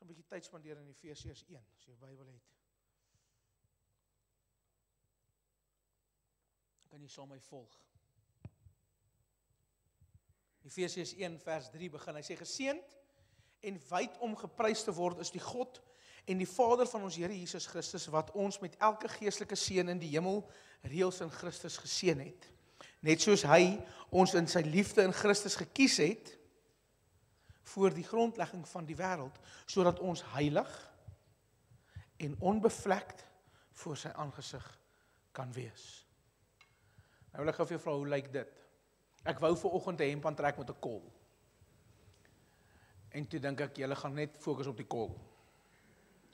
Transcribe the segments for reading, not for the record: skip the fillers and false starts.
So 'n bietjie tyd spandeer in Efesiërs 1, as jy 'n Bybel het. Kan jy saam my volg? Efesiërs 1 vers 3 begin, hy sê, geseënd en wyd om geprys te word is die God en die Vader van ons Here Jesus Christus, wat ons met elke geestelike seën in die hemel reëls in Christus geseën het. Net soos hy ons in sy liefde in Christus gekies het, voor die grondlegging van die wêreld, sodat ons heilig en onbevlekt voor sy aangesig kan wees. Nou wil ek gou vir jou vra, hoe lyk dit? Ek wou vanoggend 'n hemp aantrek met 'n kol. En toe dink ek, julle gaan net fokus op die kol.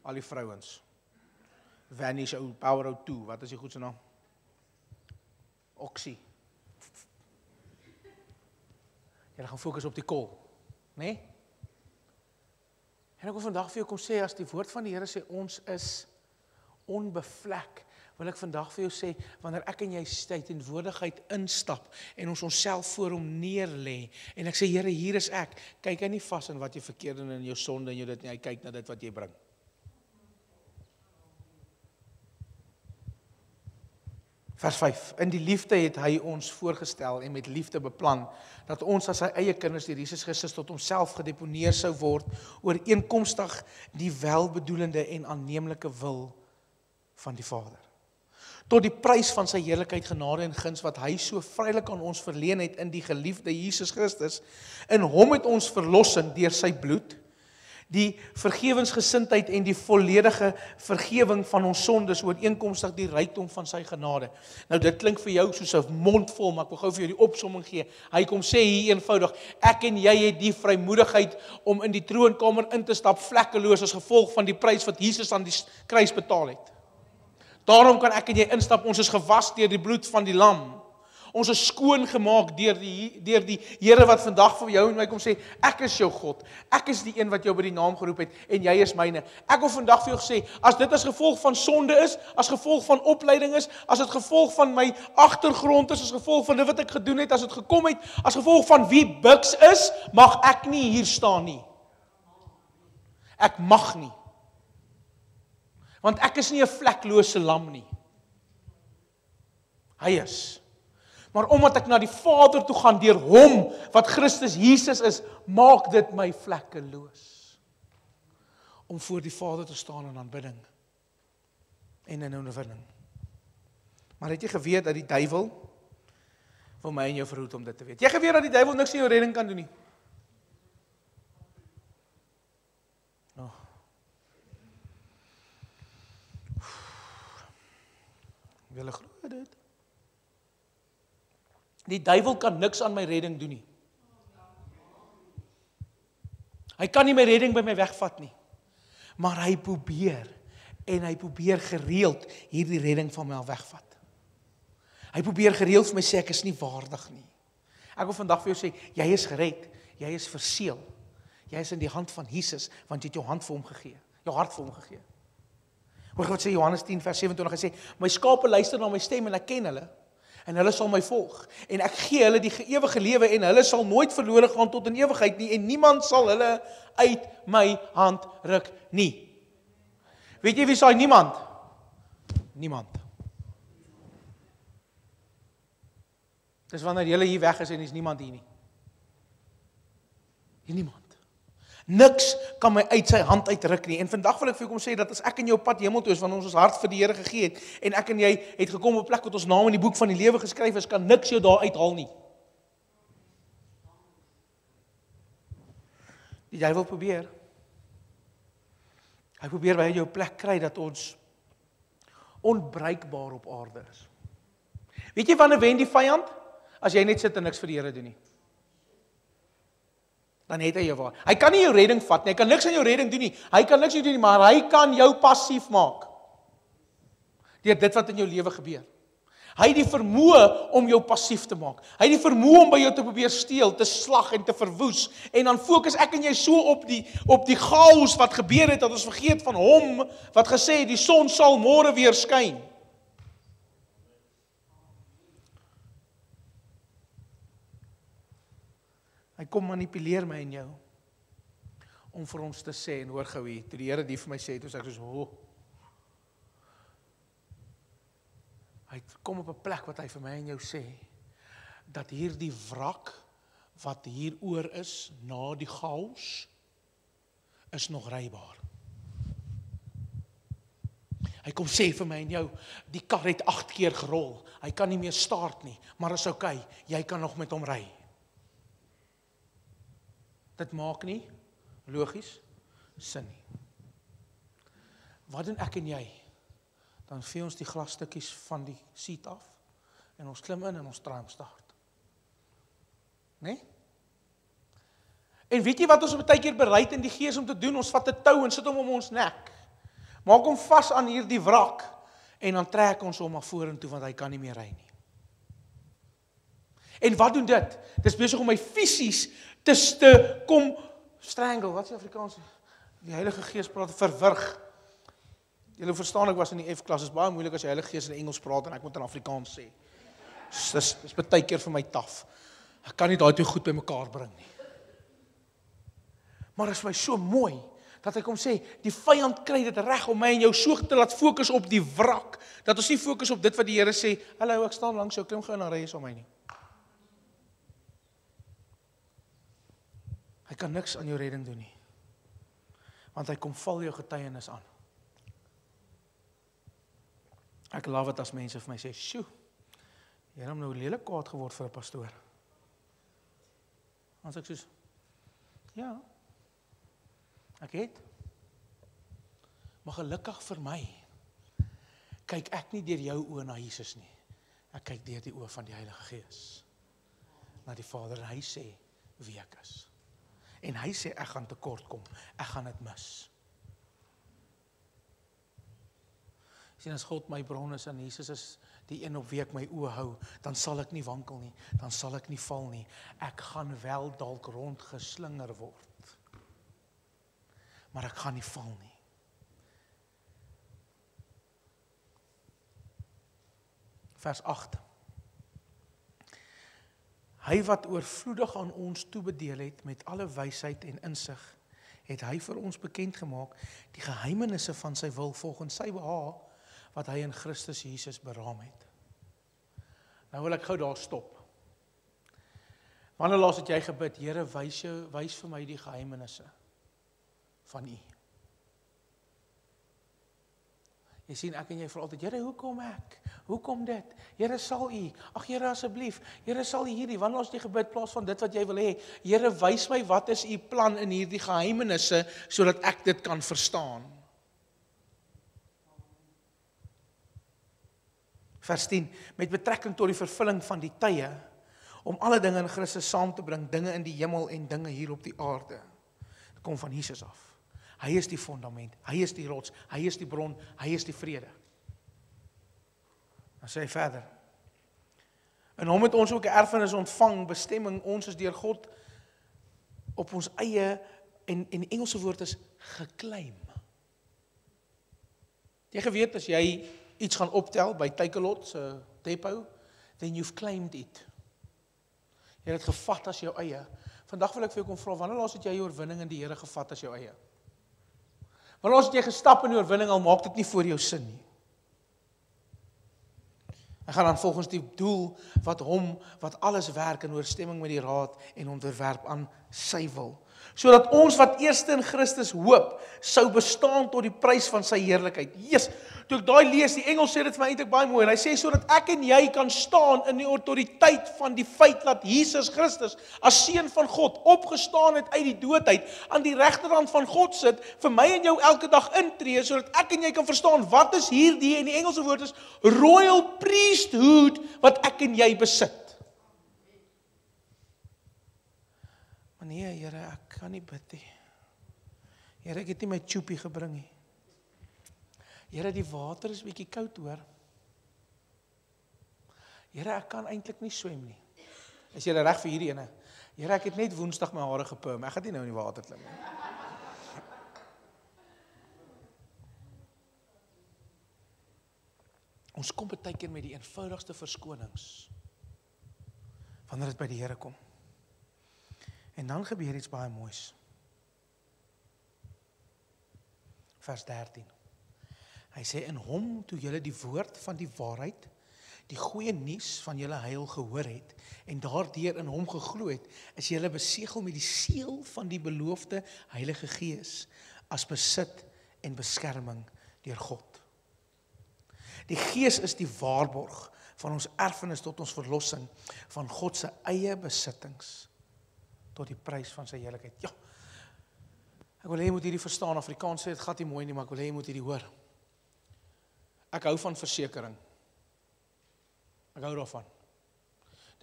Al die vrouens. Vanish ou Power O2, wat is die goed se naam? Oxy. Julle gaan fokus op die kol. Nee? En ek wil vandag vir jou kom sê, as die woord van die Here sê, ons is onbevlek, wil ek vandag vir jou sê, wanneer ek en jy teenwoordigheid instap, en ons onsself voor hom neerlê, en ek sê, Here, hier is ek, kyk hy nie vas in wat jy verkeerd doen in jou sonde, en jou dit nie, hy kyk na dit wat jy bring. Vers 5, in die liefde het hy ons voorgestel en met liefde beplan, dat ons as sy eie kinders deur Jesus Christus tot homself gedeponeer sou word, ooreenkomstig die welbedoelende en aanneemlike wil van die Vader. Tot die prys van sy heerlikheid, genade en guns, wat hy so vrylik aan ons verleen het in die geliefde Jesus Christus, in hom het ons verlossing deur sy bloed, die vergewensgesindheid en die volledige vergewing van ons sondes, ooreenkomstig die rykdom van sy genade. Nou dit klink vir jou soos 'n mond vol, maar ek wil gou vir jou die opsomming gee. Hy kom sê hier eenvoudig, ek en jy het die vrymoedigheid om in die troonkamer in te stap, vlekkeloos as gevolg van die prys wat Jesus aan die kruis betaal het. Daarom kan ek en jy instap, ons is gewas deur die bloed van die lam. Ons is skoon gemaak deur die Here wat vandag vir jou en my kom sê, ek is jou God, ek is die een wat jou by die naam geroep het, en jy is myne. Ek wil vandag vir jou sê, as dit as gevolg van sonde is, as gevolg van opleiding is, as dit gevolg van my agtergrond is, as gevolg van dit wat ek gedoen het, as dit gekom het, as gevolg van wie Bucks is, mag ek nie hier staan nie. Ek mag nie. Want ek is nie 'n vleklose lam nie. Hy is. Maar omdat ek na die Vader toe gaan deur hom, wat Christus Jesus is, maak dit my vlekkeloos. Om voor die Vader te staan in aanbidding en in onderwinning. Maar het jy geweet dat die duiwel wil my en jou verhoed om dit te weet? Jy geweet dat die duiwel niks in jou redding kan doen nie? Oh. Wil ek glo dit? Die duiwel kan niks aan my redding doen nie. Hy kan nie my redding by my wegvat nie. Maar hy probeer, en hy probeer gereeld hierdie redding van my wegvat. Hy probeer gereeld vir my sê, ek is nie waardig nie. Ek wil vandag vir jou sê, jy is gered, jy is verseël. Jy is in die hand van Jesus, want jy het jou hand vir hom gegee, jou hart vir hom gegee. Hoor wat sê Johannes 10 vers 27, hy sê, my skape luister na my stem en ek ken hulle, en hulle sal my volg, en ek gee hulle die ewige lewe, en hulle sal nooit verlore gaan tot in ewigheid nie, en niemand sal hulle uit my hand ruk nie. Weet jy wie sê niemand? Niemand. Dis wanneer jy hier weg is en is niemand hier nie. Hier niemand. Niks kan my uit sy hand uitruk nie. En vandag wil ek vir jou kom sê, dat as ek in jou pad hemel toe is, wanneer ons hart vir die Here gegee het, en ek en jy het gekom op 'n plek wat ons naam in die boek van die lewe geskryf is, kan niks jou daar uithaal nie. Die duiwel probeer. Hy probeer by jou 'n plek kry dat ons onbruikbaar op aarde is. Weet jy wanneer wen die vyand? As jy net sit en niks vir die Here doen nie. dan het hy jou waar. Hy kan nie jou redding vat nie, hy kan niks aan jou redding doen nie, hy kan niks doen nie, maar hy kan jou passief maak. Deur dit wat in jou lewe gebeur. Hy het die vermoë om jou passief te maak. Hy het die vermoë om by jou te probeer steel, te slag en te verwoes. En dan fokus ek en jy so op die chaos wat gebeur het, dat ons vergeet van hom, wat gesê het, die son sal môre weer skyn. Hy kom manipuleer my en jou, om vir ons te sê, en hoor gou hier, toe die Here die vir my sê, toe sê ek soos, hy kom op 'n plek wat hy vir my en jou sê, dat hierdie wrak, wat hier oor is, na die chaos, is nog rybaar. Hy kom sê vir my en jou, die kar het 8 keer gerol, hy kan nie meer start nie, maar is okay, jy kan nog met hom ry. Dit maak nie, logies, sin nie. Wat doen ek en jy? Dan vee ons die glasstukkies van die seat af, en ons klim in en ons draai om start. Nee? En weet jy wat ons baie keer bereid in die gees om te doen? Ons vat 'n tou en sit hom om ons nek. Maak hom vas aan hierdie wrak, en dan trek ons hom maar vorentoe, want hy kan nie meer ry nie. En wat doen dit? Dit is besig om my fisies te kom strangle, wat is die Afrikaans? Die Heilige Gees praat, verwrig. Julle verstaan, ek was in die F-klas, is baie moeilik as die Heilige Gees in Engels praat en ek moet in Afrikaans sê. Dis baie keer vir my taaf. Ek kan nie daai twee goed by mekaar bring nie. Maar dit is my so mooi, dat hy kom sê, die vyand kry dit reg om my en jou so te laat fokus op die wrak, dat ons nie fokus op dit wat die Here sê, hallo, ek staan langs jou, klim gou en dan ry jy saam my nie. Hy kan niks aan jou redding doen nie, want hy kom val jou getuienis aan. Ek love dit as mense vir my sê, "Sjoe, jy het hom nou lelik kwaad geword vir 'n pastoor." Dan sê ek soos, ja, ek het. Maar gelukkig vir my, kyk ek nie deur jou oë na Jesus nie. Ek kyk deur die oë van die Heilige Gees na die Vader, en hy sê wie ek is. En hy sê ek gaan tekort kom, ek gaan dit mis. Sien, as God my bron is en Jesus is die een op wie ek my oë hou, dan sal ek nie wankel nie, dan sal ek nie val nie. Ek gaan wel dalk rondgeslinger word, maar ek gaan nie val nie. Vers 8. Hy wat oorvloedig aan ons toebedeel het met alle wysheid en insig, het hy vir ons bekend gemaak die geheimenisse van sy wil volgens sy behaag, wat hy in Christus Jesus beraam het. Nou wil ek gou daar stop. Wanneer laas het jy gebid, Here, wys vir my die geheimenisse van U? Jy sien, ek en jy vra altyd, Here, hoekom ek? Hoekom dit? Here, sal U? Ag Here, asseblief. Here, sal U hierdie? Wanneer laas het jy gebid plaas van dit wat jy wil hê? Here, wys my wat is U plan in hierdie geheimenisse sodat ek dit kan verstaan. Vers 10, met betrekking tot die vervulling van die tye, om alle dinge in Christus saam te bring, dinge in die hemel en dinge hier op die aarde. Dit kom van Jesus af. Hy is die fundament, hy is die rots, hy is die bron, hy is die vrede. Dan sê hy verder, in hom het ons ook 'n erfenis ontvang, bestemming, ons is deur God op ons eie, en die Engelse woord is geclaim. Jy geweet, as jy iets gaan optel by Takealot se depot, then you've claimed it. Jy het dit gevat as jou eie. Vandag wil ek vir jou kom vra, wanneer laas het jy jou oorwinning in die Here gevat as jou eie? Wanneer laas het jy gestap in die oorwinning, al maak dit nie vir jou sin nie? Hy gaan dan volgens die doel wat alles werk in ooreenstemming met die raad en onderwerp aan sy wil. Sodat ons wat eerste in Christus hoop, sou bestaan tot die prys van sy heerlikheid. Jesus, toe ek daai lees, die Engels sê dit vir my eintlik baie mooi, en hy sê sodat ek en jy kan staan in die autoriteit van die feit dat Jesus Christus, as seun van God, opgestaan het uit die dood uit, aan die regterhand van God sit, vir my en jou elke dag intree, sodat ek en jy kan verstaan, wat is hierdie, en die Engelse woord is, royal priesthood, wat ek en jy besit. Maar nee, Here, ek kan nie bid nie. Here, ek het nie my tjoepie gebring nie. Here, die water is bietjie koud hoor. Here, ek kan eintlik nie swem nie. Is jy reg vir hierdie ene? Here, ek het net Woensdag my hare geperm. Ek gaan nie nou in die water klim nie. Ons kom baie keer met die eenvoudigste verskonings wanneer dit by die Here kom. En dan gebeur iets baie moois. Vers 13. Hy sê in hom toe julle die woord van die waarheid, die goeie nuus van julle heil gehoor het en daardeur in hom geglo het, is julle beseël met die seël van die beloofde Heilige Gees as besit en beskerming deur God. Die Gees is die waarborg van ons erfenis tot ons verlossing, van God se eie besittings tot die prys van sy heiligheid. Ja, ek wil hê jy moet hierdie verstaan. Afrikaans sê dit glad nie mooi nie, maar ek wil hê jy moet hierdie hoor. Ek hou van versekering. Ek hou daarvan.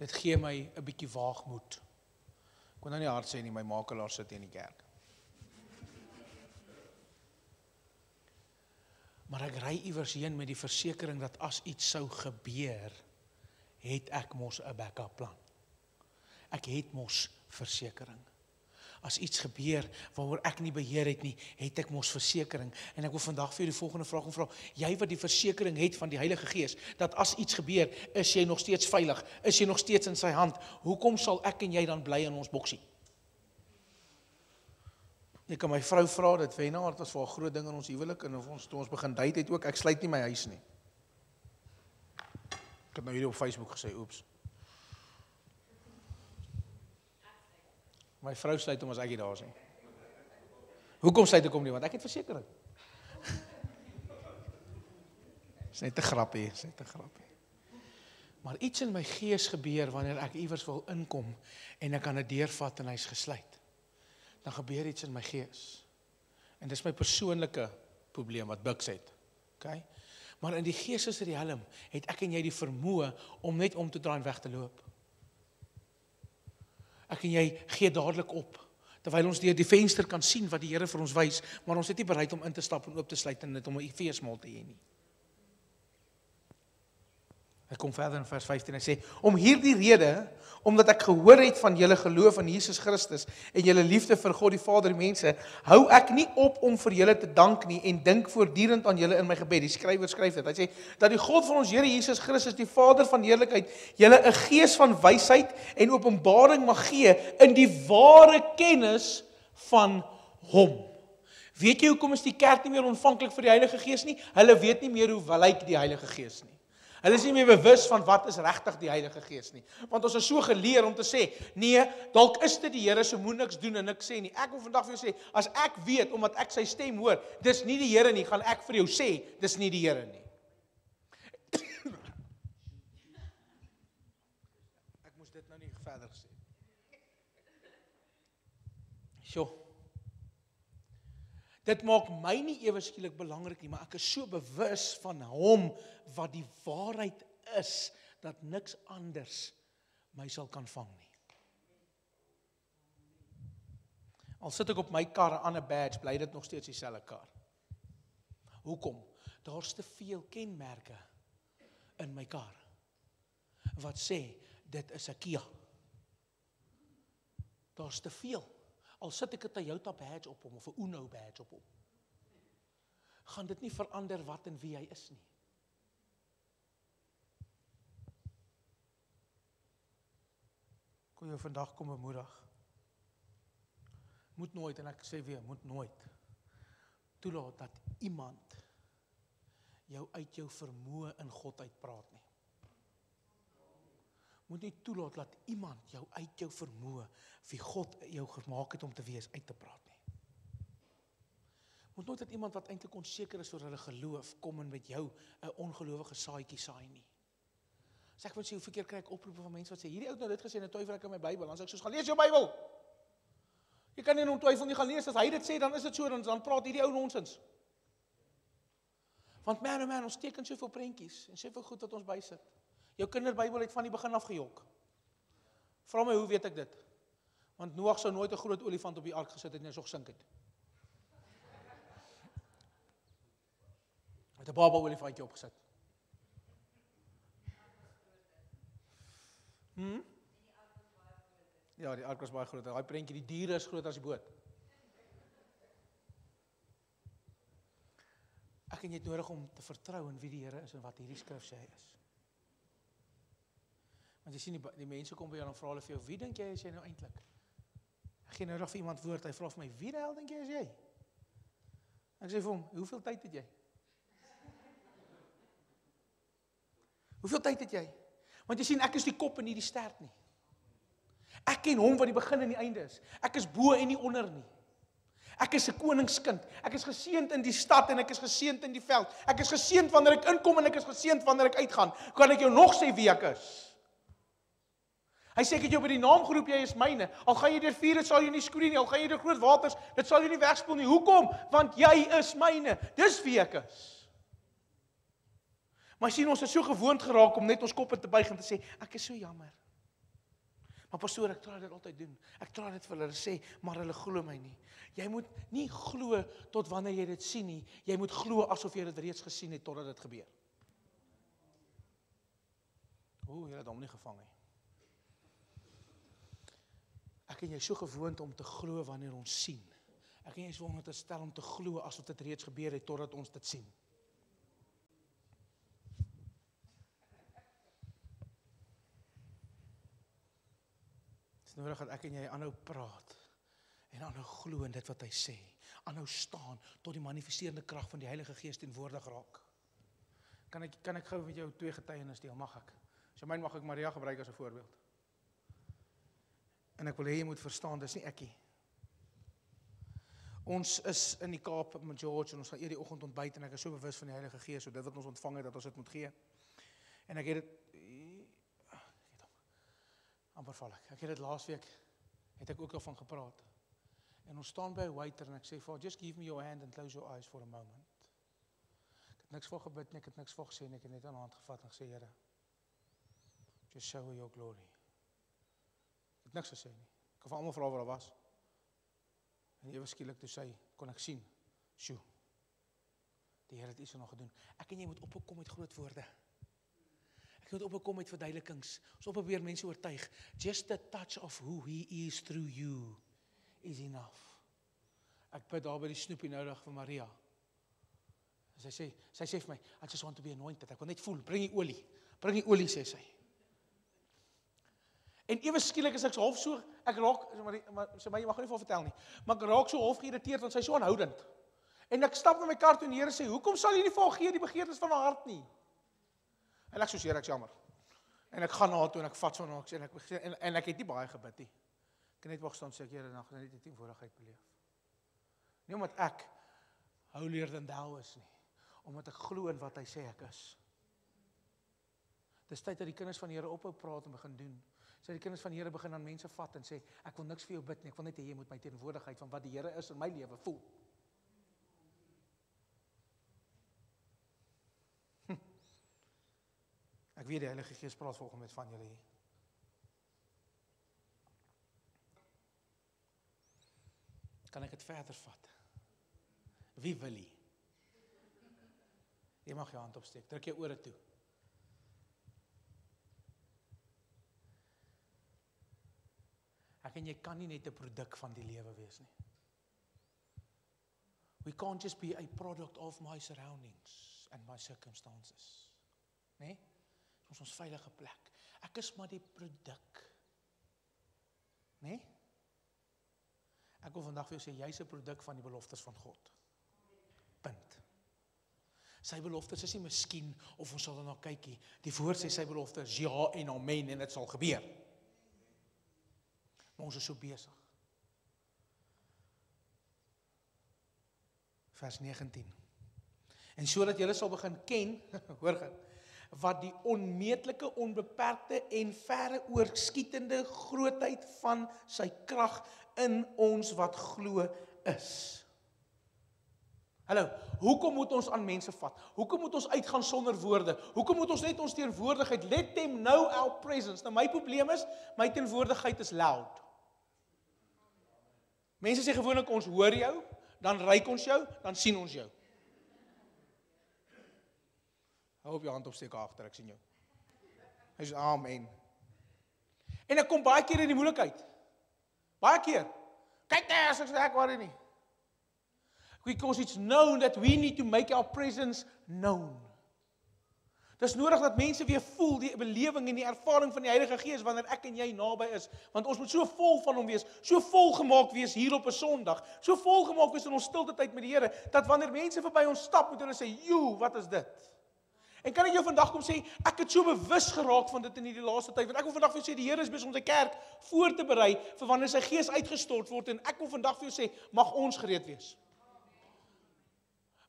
Dit gee my 'n bietjie waagmoed. Ek kon nou nie hard sê nie, my makelaar sit hier in die kerk. Maar ek ry iewers heen met die versekering dat as iets sou gebeur, het ek mos 'n backup plan. Ek het mos versekering. As iets gebeur waaroor ek nie beheer het nie, het ek mos versekering. En ek wil vandag vir jou die volgende vraag vra. Jy wat die versekering het van die Heilige Gees, dat as iets gebeur, is jy nog steeds veilig? Is jy nog steeds in sy hand? Hoekom sal ek en jy dan bly in ons boksie? Ek kan my vrou vra, dit Wenaard was vir 'n groot ding in ons huwelik, en toe ons begin date het ook, ek sluit nie my huis nie. Ek het nou hierdie op Facebook gesê, oeps. My vrou sluit hom as ek nie daar is nie. Hoekom sluit ek hom nie? Want ek het versekering. Dis net 'n grappie, is net 'n grappie. Maar iets in my gees gebeur wanneer ek iewers wil inkom en ek kan 'n deur vat en hy's gesluit. Dan gebeur iets in my gees. En dis my persoonlike probleem wat Bucks het. Okay? Maar in die geestesriem het ek en jy die vermoë om net om te draai en weg te loop. Ek en jy gee dadelik op, terwyl ons deur die venster kan sien wat die Here vir ons wys, maar ons is nie bereid om in te stap en oop te sluit en net om 'n feesmaal te hê nie. Hy kom verder in vers 15 en hy sê, om hierdie rede, omdat ek gehoor het van julle geloof in Jesus Christus en julle liefde vir God die Vader mense, hou ek nie op om vir julle te dank nie en dink voortdurend aan julle in my gebed. Die skrywer skryf dit. Hy sê, dat die God van ons Here Jesus Christus, die Vader van heerlikheid, julle 'n gees van wysheid en openbaring mag gee in die ware kennis van hom. Weet jy hoekom is die kerk nie meer ontvanklik vir die Heilige Gees nie? Hulle weet nie meer hoe lyk die Heilige Gees nie. Hulle is nie meer bewus van wat is regtig die Heilige Gees nie. Want ons is so geleer om te sê, nee, dalk is dit die Here, so moet niks doen en niks sê nie. Ek wil vandag vir jou sê, as ek weet, omdat ek sy stem hoor, dis nie die Here nie, gaan ek vir jou sê, dis nie die Here nie. Ek moes dit nou nie verder gesê. Sjoe. Dit maak my nie ewe skielik belangrik nie, maar ek is so bewus van hom wat die waarheid is, dat niks anders my sal kan vang nie. Al sit ek op my kar 'n ander badge, bly dit nog steeds dieselfde kar. Hoekom? Daar's te veel kenmerke in my kar wat sê, dit is 'n Kia. Daar's te veel. Al sit ek 'n Toyota badge op hom, of 'n Uno badge op hom, gaan dit nie verander wat en wie hy is nie. Kon jy vandag kom bemoedig? Moet nooit, en ek sê weer, moet nooit toelaat dat iemand jou uit jou vermoë in God uitpraat nie. Moet nie toelaat dat iemand jou uit jou vermoë, wie God jou gemaak het om te wees, uit te praat nie. Moet nooit dat iemand wat eintlik onseker is oor hulle geloof, kom en met jou 'n ongelowige saadjie saai nie. As ek wil sê, hoeveel keer kry ek oproepe van mense wat sê, hierdie ou het nou dit gesê, en twyfel ek in my Bybel, dan sê ek soos, gaan lees jou Bybel. Jy kan nie twyfel nie, gaan lees, as hy dit sê, dan is dit so, dan praat hierdie ou nonsens. Want man, ons teken soveel prentjies, en soveel goed wat ons bysit. Jou kinderbybel het van die begin af gejok. Vra my, hoe weet ek dit? Want Noag sou nooit 'n groot olifant op die ark gesit het en hy sou gesink het. Hy het 'n baba olifantjie opgesit. Ja, die ark was baie groot. Daai prentjie, die diere is groter as die boot. Ek en jy het nodig om te vertrou in wie die Here is en wat hierdie skrif sê hy is. Want jy sien die mense kom by jou en vra hulle vir jou, wie dink jy is jy nou eintlik? Ek gee nou nog vir iemand woord, hy vra vir my, wie die hel dink jy is jy? Ek sê vir hom, hoeveel tyd het jy? Hoeveel tyd het jy? Want jy sien, ek is die kop en nie die stert nie. Ek ken hom wat die begin en die einde is. Ek is bo en nie onder nie. Ek is 'n koningskind. Ek is geseënd in die stad en ek is geseënd in die veld. Ek is geseënd wanneer ek inkom en ek is geseënd wanneer ek uitgaan. Kan ek jou nog sê wie ek is? Hy sê ek het jou by die naam geroep, jy is myne. Al gaan jy deur vuur, dit sal jy nie skroei nie. Al gaan jy deur groot waters, dit sal jy nie wegspoel nie. Hoekom? Want jy is myne. Dis wie ek is. Maar sien, ons is so gewoond geraak om net ons koppe te buig en te sê, ek is so jammer. Maar pastoor, ek probeer dit altyd doen. Ek probeer dit vir hulle sê, maar hulle glo my nie. Jy moet nie glo tot wanneer jy dit sien nie. Jy moet glo asof jy dit reeds gesien het totdat dit gebeur. Jy het hom nie gevang nie. Ek en jy is so gewoond om te glo wanneer ons sien. Ek en jy is veronderstel om te glo asof dit reeds gebeur het totdat ons dit sien. Nodig dat ek en jy aanhou praat en aanhou glo in dit wat hy sê. Aanhou staan tot die manifesterende krag van die Heilige Gees teenwoordig raak. Kan ek gou met jou 2 getuienis deel? Mag ek? As jy myn mag ek Maria gebruik as 'n voorbeeld. En ek wil hê jy moet verstaan, dis nie ekkie. Ons is in die Kaap met George en ons gaan eers die oggend ontbyt en ek is so bewus van die Heilige Gees, so dit wat ons ontvang het dat ons dit moet gee. En ek het dit amper val ek. Ek het dit laasweek, het ek ook al van gepraat. En ons staan by 'n waiter en ek sê, "Father, just give me your hand and close your eyes for a moment." Ek het niks voor gebid nie, ek het niks voor gesê nie, ek het net aan die hand gevat en gesê, "Here, just show your glory." Ek het niks gesê nie. Ek het vir almal vra waar daar was. En ewe skielik toe sy, kon ek sien, "Sjoe, die Here het iets nog gedoen." Ek en jy moet opkom met groot woorde. Ek moet opkom met verduidelikings. Ons probeer mense oortuig. Just a touch of who he is through you is enough. Ek bid daar by die snoepie noudag vir Maria. Sy sê vir my, I just want to be anointed. Ek wil net voel, bring die olie, sê sy. En ewe skielik is ek so half so, ek raak, sy jy mag nie vir vertel nie, maar ek raak so half geïrriteerd, want sy is so aanhoudend. En ek stap met my kar toe en die Here sê, hoekom sal jy nie vir haar gee die begeertes van haar hart nie? En ek soos, Here, ek jammer. En ek gaan na haar toe en ek vat so na haar en ek het nie baie gebid nie. Ek het net wag staan sê ek, Here, dan gaan net die teenwoordigheid beleef. Nie omdat ek holier than thou is nie, omdat ek glo in wat hy sê ek is. Dis tyd dat die kinders van die Here ophou praat en begin doen. Sy die kinders van die Here begin aan mense vat en sê, ek wil niks vir jou bid nie, ek wil net hê jy moet my teenwoordigheid van wat die Here is in my lewe voel. Ek weet die Heilige Gees praat volgens met van julle hier. Kan ek dit verder vat? Wie wil nie? Jy mag jou hand opsteek, druk jou ore toe. Ek en jy kan nie net 'n produk van die lewe wees nie. We can't just be a product of my surroundings and my circumstances. Nee? Dit is ons veilige plek. Ek is maar die produk. Nee? Ek wil vandag vir jou sê, jy is 'n produk van die beloftes van God. Punt. Sy beloftes is nie miskien of ons sal daarna kykie. Die woord sê sy beloftes is ja en amen en dit sal gebeur. Maar ons is so besig. Vers 19. En sodat julle sal begin ken, hoor gaan, wat die onmeetlike, onbeperkte en verre oorskietende grootheid van sy krag in ons wat glo is. Hallo, hoekom moet ons aan mense vat? Hoekom moet ons uitgaan sonder woorde? Hoekom moet ons net ons teenwoordigheid, let them know our presence? Nou my probleem is, my teenwoordigheid is loud. Mense sê gewoonlik ons hoor jou, dan ruik ons jou, dan sien ons jou. Hou op jou hand opsteek agter, ek sien jou. Hy sê amen. En ek kom baie keer in die moeilikheid. Baie keer. Kyk daar, as ek waar nie. Because it's known that we need to make our presence known. Dis nodig dat mense weer voel die belewing en die ervaring van die Heilige Gees wanneer ek en jy naby is, want ons moet so vol van hom wees, so volgemaak wees hier op 'n Sondag, so volgemaak wees in ons stilte tyd met die Here, dat wanneer mense verby ons stap, moet hulle sê, "Joe, wat is dit?" En kan ek jou vandag kom sê, ek het so bewus geraak van dit in die laaste tyd, want ek wil vandag vir jou sê, die Here is besig om sy kerk voor te berei vir wanneer sy Gees uitgestort word, en ek wil vandag vir jou sê, mag ons gereed wees.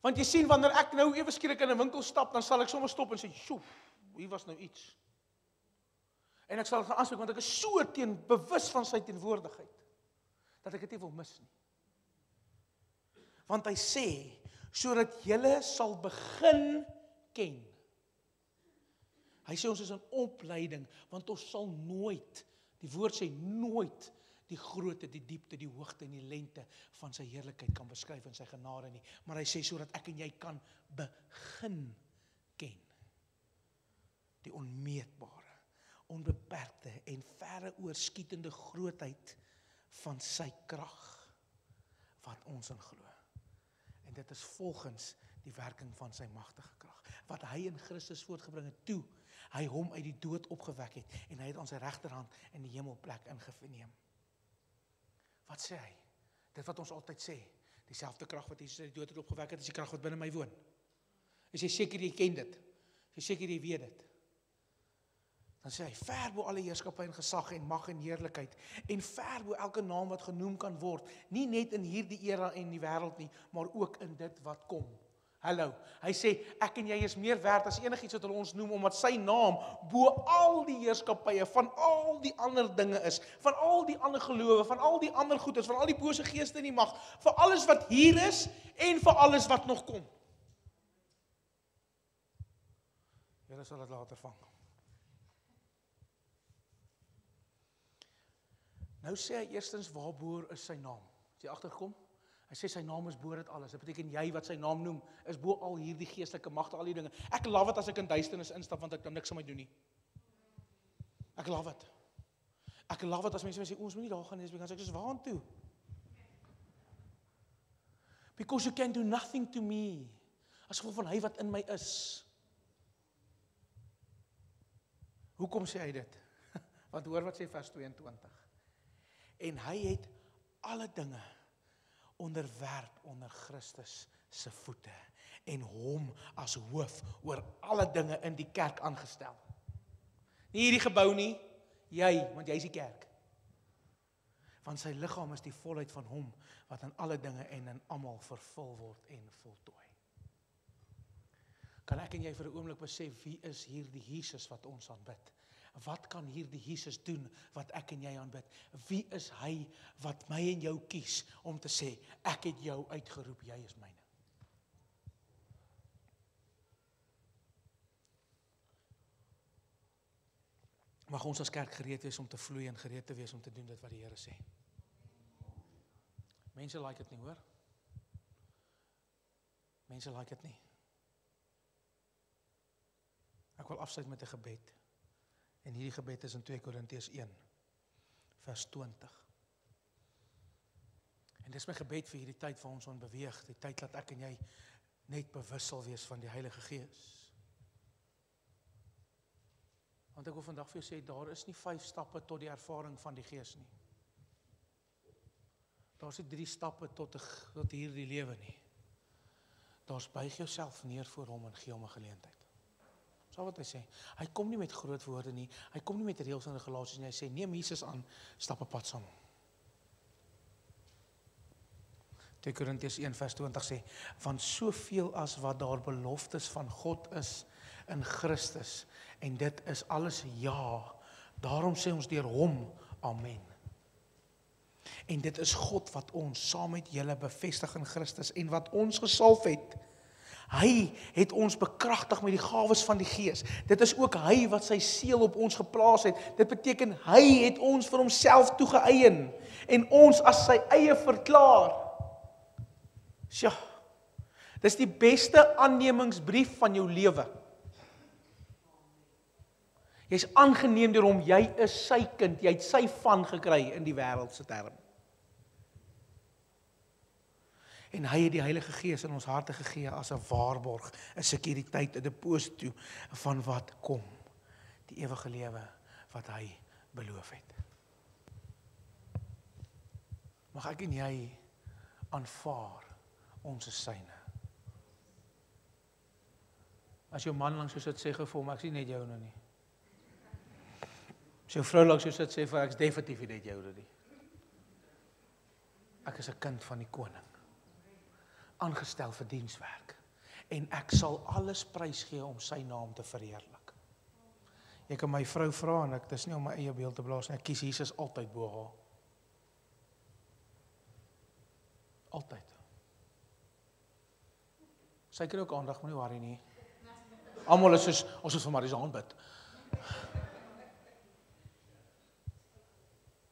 Want jy sien, wanneer ek nou ewe skielik in 'n winkel stap, dan sal ek sommer stop en sê, "Sjoe, hier was nou iets." En ek sal gaan aanspreek, want ek is so bewus van sy teenwoordigheid, dat ek dit nie wil mis nie. Want hy sê, sodat julle sal begin ken. Hy sê ons is in opleiding, want ons sal nooit, die woord sê nooit, die grootte, die diepte, die hoogte en die lengte van sy heerlikheid kan beskryf in sy genade nie. Maar hy sê sodat ek en jy kan begin ken. Die onmeetbare, onbeperkte en verre oorskietende grootheid van sy krag wat ons in glo. En dit is volgens die werking van sy magtige krag, wat hy in Christus voortgebring het toe hy hom uit die dood opgewek het en hy het aan sy regterhand in die hemelplek ingeneem. Wat sê hy? Dit wat ons altyd sê, dieselfde krag wat Jesus uit die dood het opgewek het, is die krag wat binne my woon. Is jy seker jy ken dit? Is jy seker jy weet dit? Dan sê hy, ver bo alle heerskappy en gesag en mag en heerlikheid, en ver bo elke naam wat genoem kan word, nie net in hierdie era en die wêreld nie, maar ook in dit wat kom. Hallo, hy sê, ek en jy is meer werd as enigiets wat hulle ons noem, omdat sy naam bo al die heerskappye, van al die ander dinge is, van al die ander gelowe, van al die ander goedes, van al die bose geeste in die mag, vir alles wat hier is, en vir alles wat nog kom. Julle sal dit later vang. Nou sê hy eerstens, waarbo is sy naam? As jy agterkom, hy sê sy naam is bo dit alles. Dit beteken jy wat sy naam noem, is bo al hierdie geestelike magte, al die dinge. Ek love dit as ek in duisternis instap, want ek kan niks aan my doen nie. Ek love dit. Ek love dit as mense sê, ons moet nie daar gaan nie, want ek sê, waartoe? Because you can do nothing to me. As gevolg van hy wat in my is. Hoekom sê hy dit? Want hoor wat sê vers 22. En hy het alle dinge onderwerp onder Christus se voete en hom as hoof oor alle dinge in die kerk aangestel. Nie hierdie gebou nie, jy, want jy is die kerk. Want sy liggaam is die volheid van hom wat in alle dinge en in almal vervul word en voltooi. Kan ek en jy vir 'n oomblik besef wie is hierdie Jesus wat ons aanbid? Wat kan hierdie Jesus doen wat ek en jy aanbid? Wie is hy wat my en jou kies om te sê, ek het jou uitgeroep, jy is myne? Mag ons as kerk gereed wees om te vloei en gereed te wees om te doen dit wat die Here sê. Mense like dit nie, hoor? Mense like dit nie. Ek wil afsluit met 'n gebed. En hierdie gebed is in 2 Korintiërs 1, vers 20. En dis my gebed vir hierdie tyd waar ons aan beweeg, die tyd dat ek en jy net bewus sal wees van die Heilige Gees. Want ek wil vandag vir jou sê, daar is nie 5 stappe tot die ervaring van die Gees nie. Daar is nie 3 stappe tot hierdie lewe nie. Daar's buig jouself neer voor hom en gee hom 'n geleentheid. So wat hy sê, hy kom nie met groot woorde nie, hy kom nie met reëls en regulasies nie, hy sê, neem Jesus aan, stap 'n pad saam. 2 Korintiërs 1 vers 20 sê, want soveel as wat daar beloftes van God is in Christus, en dit is alles ja, daarom sê ons deur hom, amen. En dit is God wat ons saam met julle bevestig in Christus, en wat ons gesalf het. Hy het ons bekragtig met die gawes van die Gees. Dit is ook hy wat sy seël op ons geplaas het. Dit beteken hy het ons vir homself toegeëien en ons as sy eie verklaar. Sja, dis die beste aannemingsbrief van jou lewe. Jy's aangeneem deur hom, jy is sy kind, jy het sy van gekry in die wêreldse term. En hy het die Heilige Gees in ons harte gegee as 'n waarborg, 'n sekuriteit, 'n deposito van wat kom, die ewige lewe wat hy beloof het. Mag ek en jy aanvaar ons is syne. As jou man langs jou sit, sê gou vir hom, ek sien net jou nou nie. As jou vrou langs jou sit, sê vir ek is definitief nie net jou nou nie. Ek is 'n kind van die koning. Aangestel vir dienswerk. En ek sal alles prys gee om sy naam te verheerlik. Jy kan my vrou vra en ek dis nie om my eie beeld te blaas nie. Ek kies Jesus altyd bo haar. Altyd. Sy kry ook aandag, moenie worry nie. Almal is soos ons is vir Marizaan bid.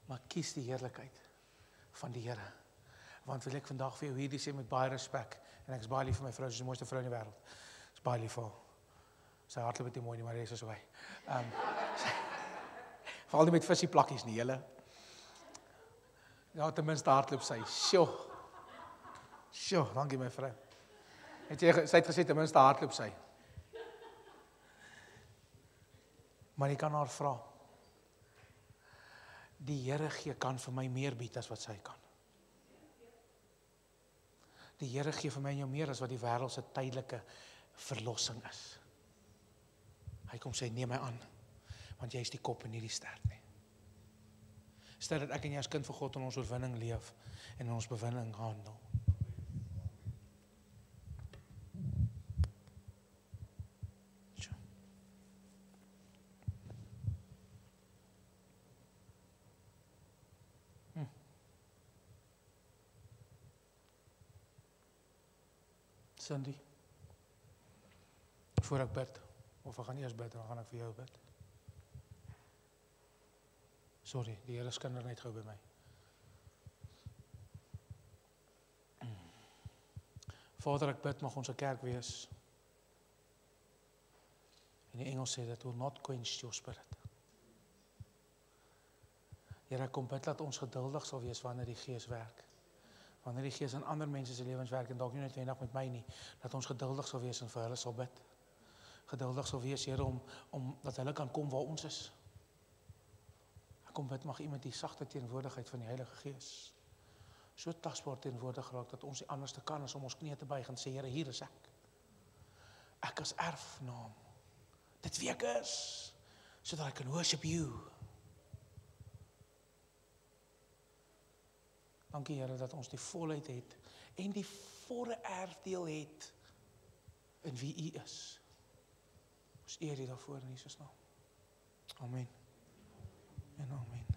Maar kies die heerlikheid van die Here. Want wil ek vandag vir jou hierdie sê met baie respek, en ek is baie lief vir my vrou, sy is die mooiste vrou in die wêreld. Ek is baie lief vir haar. Sy hardloop het nie mooi nie, maar hy is so hy. Veral nie met visie plakkies nie, julle. Ja, ten minste hardloop sy. Sjoe, dankie my vrou. Sy het gesê ten minste hardloop sy. Maar jy kan haar vra. Die Here gee kan vir my meer bied as wat sy kan. Die Here gee vir my en jou meer as wat die wêreld se tydelike verlossing is. Hy kom sê, neem my aan, want jy is die kop en nie die stert nie. Stel dat ek en jy as kind van God in ons oorwinning leef en in ons bewinning handel. Cindy, voor ek bid, of ek gaan eers bid, dan gaan ek vir jou bid. Sorry, die Here skinder net gou by my. Vader, ek bid, mag ons 'n kerk wees. En die Engels sê dat will not quench your spirit. Here, kom bid dat ons geduldig sal wees wanneer die Gees werk. Wanneer die Gees in ander mense se lewens werk en dalk nie noodwendig met my nie, dat ons geduldig sal wees en vir hulle sal bid. Geduldig sal wees, Here, om dat hulle kan kom waar ons is. Ek kom bid, mag U met die sagte teenwoordigheid van die Heilige Gees so tasbaar teenwoordig raak dat ons nie anders te kan as om ons knieë te buig en sê, Here, hier is ek. Ek as erfgenaam. Dit wie ek is, so that I can worship you. Dankie Here dat ons die volheid het en die volle erfdeel het in wie U is. Ons eer U daarvoor in Jesus naam. Amen. En amen.